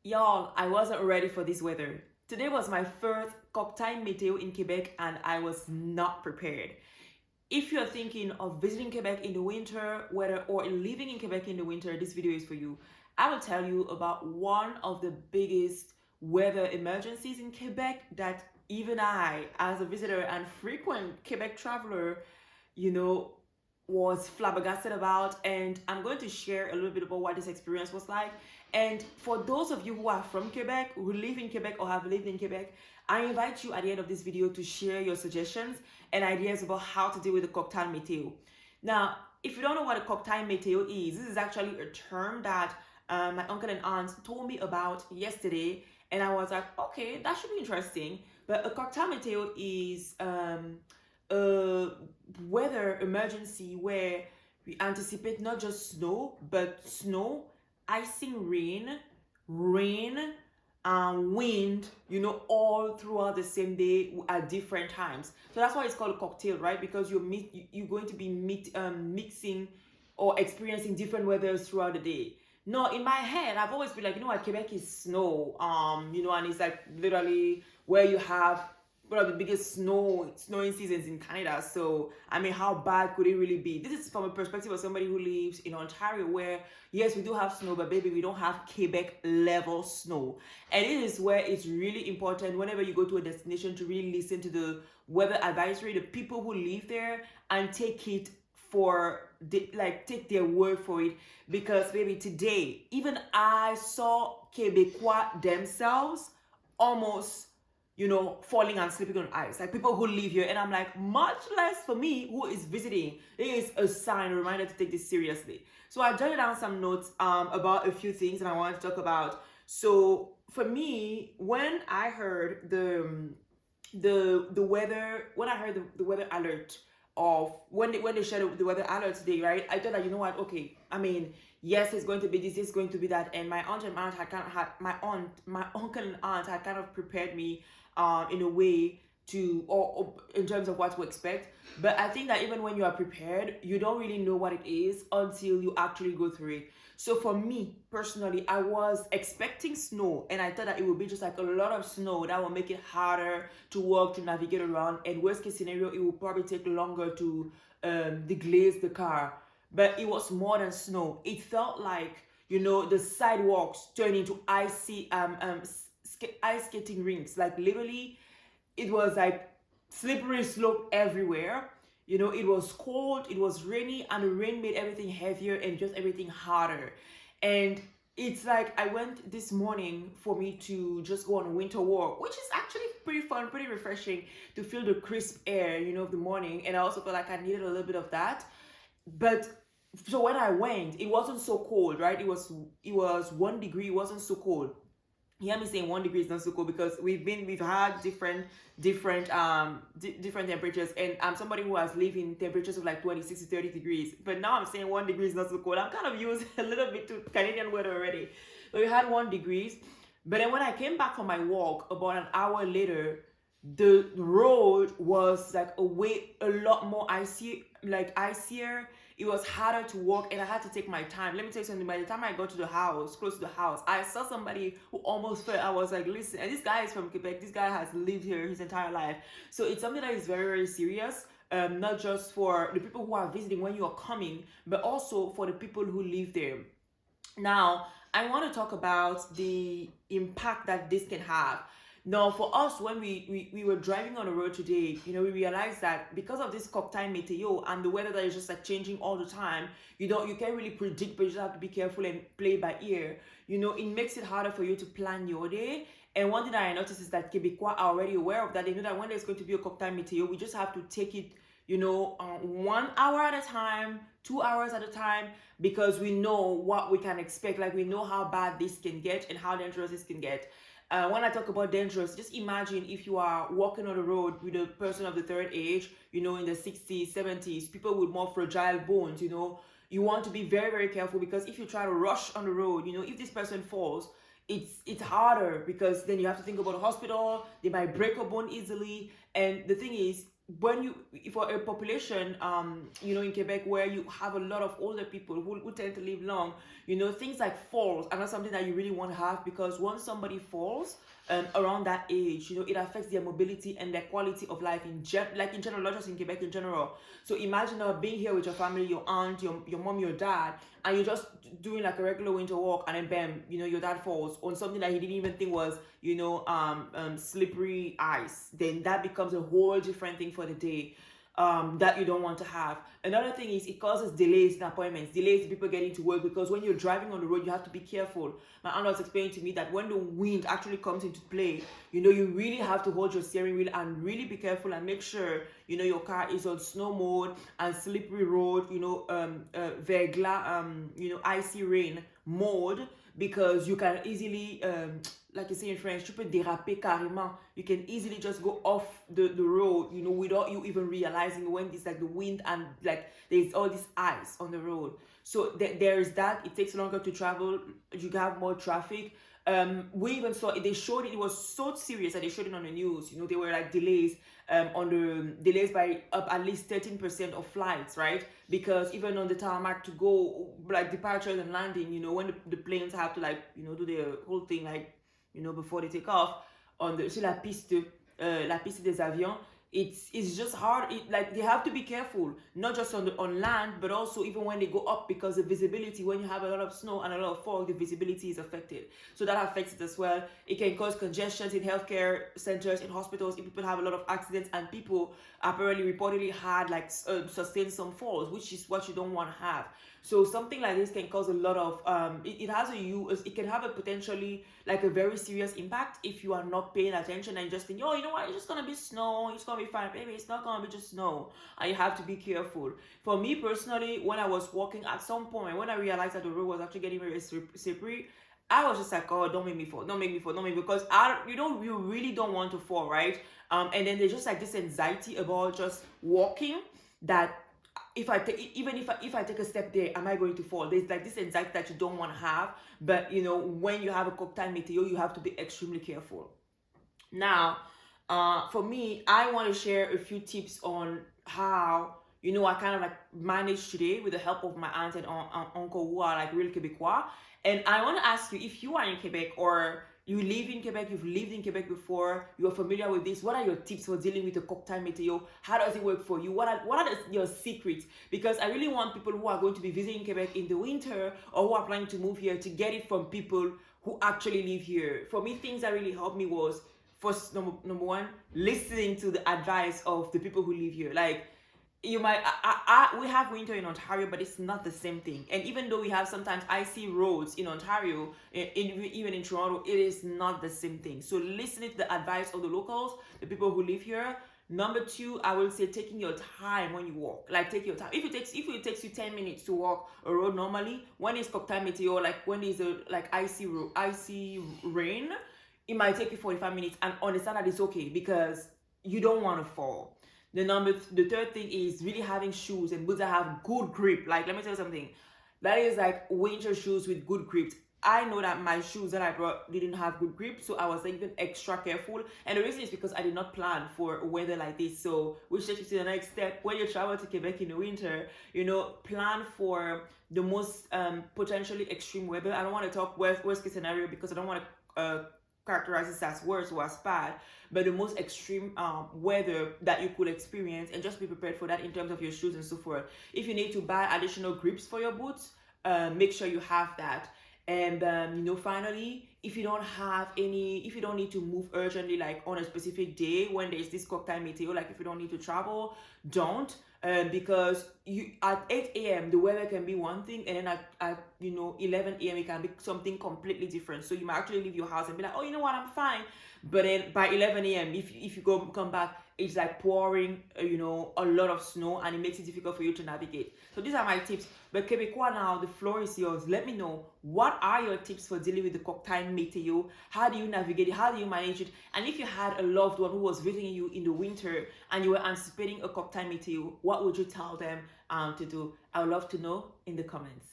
Y'all, I wasn't ready for this weather. Today was my first Cocktail Météo in Quebec and I was not prepared. If you're thinking of visiting Quebec in the winter weather or living in Quebec in the winter, this video is for you. I will tell you about one of the biggest weather emergencies in Quebec that even I, as a visitor and frequent Quebec traveler, you know, was flabbergasted about. And I'm going to share a little bit about what this experience was like. And for those of you who are from Quebec, who live in Quebec or have lived in Quebec, I invite you at the end of this video to share your suggestions and ideas about how to deal with the Cocktail Météo. Now, if you don't know what a Cocktail Météo is, this is actually a term that my uncle and aunt told me about yesterday, and I was like, okay, that should be interesting. But a Cocktail Météo is a weather emergency where we anticipate not just snow, but snow, icing rain, wind, all throughout the same day at different times. So that's why it's called a cocktail, right? Because you're going to be mixing or experiencing different weathers throughout the day. No, in my head, I've always been like, Quebec is snow, and it's like literally where you have one of the biggest snowing seasons in Canada. So I mean, how bad could it really be? This is from a perspective of somebody who lives in Ontario, where yes, we do have snow, but baby, we don't have Quebec level snow. And it is where it's really important whenever you go to a destination to really listen to the weather advisory, the people who live there, and take it take their word for it. Because baby, today even I saw Quebecois themselves almost falling and sleeping on ice, like people who live here. And I'm like, much less for me who is visiting. It is a sign, a reminder to take this seriously. So I jotted down some notes about a few things that I wanted to talk about. So for me, when I heard the weather, when I heard the weather alert of when they shared the weather alert today, right? I thought that, you know what, okay, I mean, yes, it's going to be this, it's going to be that. And my uncle and aunt had kind of prepared me in a way to, or in terms of what to expect. But I think that even when you are prepared, you don't really know what it is until you actually go through it. So for me personally, I was expecting snow, and I thought that it would be just like a lot of snow that will make it harder to walk, to navigate around, and worst case scenario, it will probably take longer to deglaze the car. But it was more than snow. It felt like, the sidewalks turned into ice skating rinks. Like literally, it was like slippery slope everywhere. It was cold, it was rainy, and the rain made everything heavier and just everything harder. And it's like I went this morning for me to just go on a winter walk, which is actually pretty fun, pretty refreshing to feel the crisp air, of the morning. And I also felt like I needed a little bit of that. But so when I went, it wasn't so cold, right? It was 1 degree, it wasn't so cold. You hear me saying 1 degree is not so cold because we've had different temperatures, and I'm somebody who has lived in temperatures of like 26 to 30 degrees. But now I'm saying 1 degree is not so cold. I'm kind of used a little bit to Canadian weather already. But we had 1 degrees. But then when I came back from my walk about an hour later, the road was like a lot more icier. It was harder to walk, and I had to take my time. Let me tell you something. By the time I got to the house, close to the house, I saw somebody who almost fell. I was like, listen, and this guy is from Quebec. This guy has lived here his entire life. So it's something that is very, very serious. Not just for the people who are visiting when you are coming, but also for the people who live there. Now, I want to talk about the impact that this can have. Now, for us, when we were driving on the road today, we realized that because of this Cocktail Météo and the weather that is just like changing all the time, you can't really predict, but you just have to be careful and play by ear. It makes it harder for you to plan your day. And one thing that I noticed is that Quebecois are already aware of that. They know that when there's going to be a Cocktail Météo, we just have to take it 1 hour at a time, 2 hours at a time, because we know what we can expect. Like we know how bad this can get and how dangerous this can get. When I talk about dangerous, just imagine if you are walking on the road with a person of the third age, in the 60s, 70s, people with more fragile bones, you want to be very, very careful, because if you try to rush on the road, if this person falls, it's harder, because then you have to think about a hospital. They might break a bone easily. And the thing is, when you, for a population, in Quebec, where you have a lot of older people who tend to live long, things like falls are not something that you really want to have, because once somebody falls around that age, it affects their mobility and their quality of life like in general, not just in Quebec, in general. So imagine being here with your family, your aunt, your mom, your dad, and you're just doing like a regular winter walk, and then bam, your dad falls on something that he didn't even think was, slippery ice. Then that becomes a whole different thing for the day, that you don't want to have. Another thing is it causes delays in appointments, delays in people getting to work, because when you're driving on the road, you have to be careful. My aunt was explaining to me that when the wind actually comes into play, you really have to hold your steering wheel and really be careful and make sure, your car is on snow mode and slippery road, verglas, icy rain mode, because you can easily, like you say in French, tu peux déraper carrément. You can easily just go off the road, without you even realizing, when it's like the wind and like there's all this ice on the road. So there is that. It takes longer to travel. You have more traffic. We even saw it. They showed it. It was so serious that they showed it on the news. There were like delays, on the delays by up at least 13% of flights, right? Because even on the tarmac to go like departures and landing, when the planes have to like do the whole thing like before they take off on the sur la piste des avions, it's just hard. Like they have to be careful, not just on land, but also even when they go up, because the visibility, when you have a lot of snow and a lot of fog, the visibility is affected. So that affects it as well. It can cause congestions in healthcare centers, in hospitals, if people have a lot of accidents, and people apparently reportedly had like sustained some falls, which is what you don't want to have. So something like this can cause a lot of it can have a potentially like a very serious impact if you are not paying attention and just think, oh, you know what, it's just gonna be snow, it's gonna be fine. Maybe it's not gonna be just snow, and you have to be careful. For me personally, when I was walking, at some point when I realized that the road was actually getting very slippery, I was just like, oh, don't make me fall, don't make me fall, don't make me, because you really don't want to fall, right? And then there's just like this anxiety about just walking, that if I take, even if I take a step there, am I going to fall? There's like this anxiety that you don't want to have. But when you have a Cocktail Météo, you have to be extremely careful. Now, for me, I want to share a few tips on how I kind of like managed today with the help of my aunt and uncle, who are like real Quebecois. And I want to ask you, if you are in Quebec, or you live in Quebec, you've lived in Quebec before, you're familiar with this, what are your tips for dealing with the Cocktail Météo? How does it work for you? What are your secrets? Because I really want people who are going to be visiting Quebec in the winter, or who are planning to move here, to get it from people who actually live here. For me, things that really helped me was, first, number one, listening to the advice of the people who live here. Like, you might we have winter in Ontario, but it's not the same thing. And even though we have sometimes icy roads in Ontario, even in Toronto, it is not the same thing. So listening to the advice of the locals, the people who live here. Number two, I will say taking your time when you walk. Like, take your time. If it takes you 10 minutes to walk a road normally, when it's Cocktail Météo, like when it's like icy rain, it might take you 45 minutes, and understand that it's okay, because you don't want to fall. The third thing is really having shoes and boots that have good grip. Like, let me tell you something. That is like winter shoes with good grip. I know that my shoes that I brought didn't have good grip, so I was like even extra careful. And the reason is because I did not plan for weather like this. So which takes you to the next step. When you travel to Quebec in the winter, plan for the most potentially extreme weather. I don't want to talk worst case scenario, because I don't want to characterize this as worse or as bad, but the most extreme weather that you could experience, and just be prepared for that in terms of your shoes and so forth. If you need to buy additional grips for your boots, make sure you have that. And finally, if you don't need to move urgently, like on a specific day when there's this Cocktail Météo, like if you don't need to travel, don't. Because you at 8 a.m. the weather can be one thing, and then at 11 a.m. it can be something completely different. So you might actually leave your house and be like, oh, you know what, I'm fine. But then by 11 a.m. if you come back, it's like pouring a lot of snow, and it makes it difficult for you to navigate. So these are my tips. But Quebecois, now the floor is yours. Let me know, what are your tips for dealing with the Cocktail Météo? How do you navigate it? How do you manage it? And if you had a loved one who was visiting you in the winter and you were anticipating a Cocktail Météo, what would you tell them to do? I would love to know in the comments.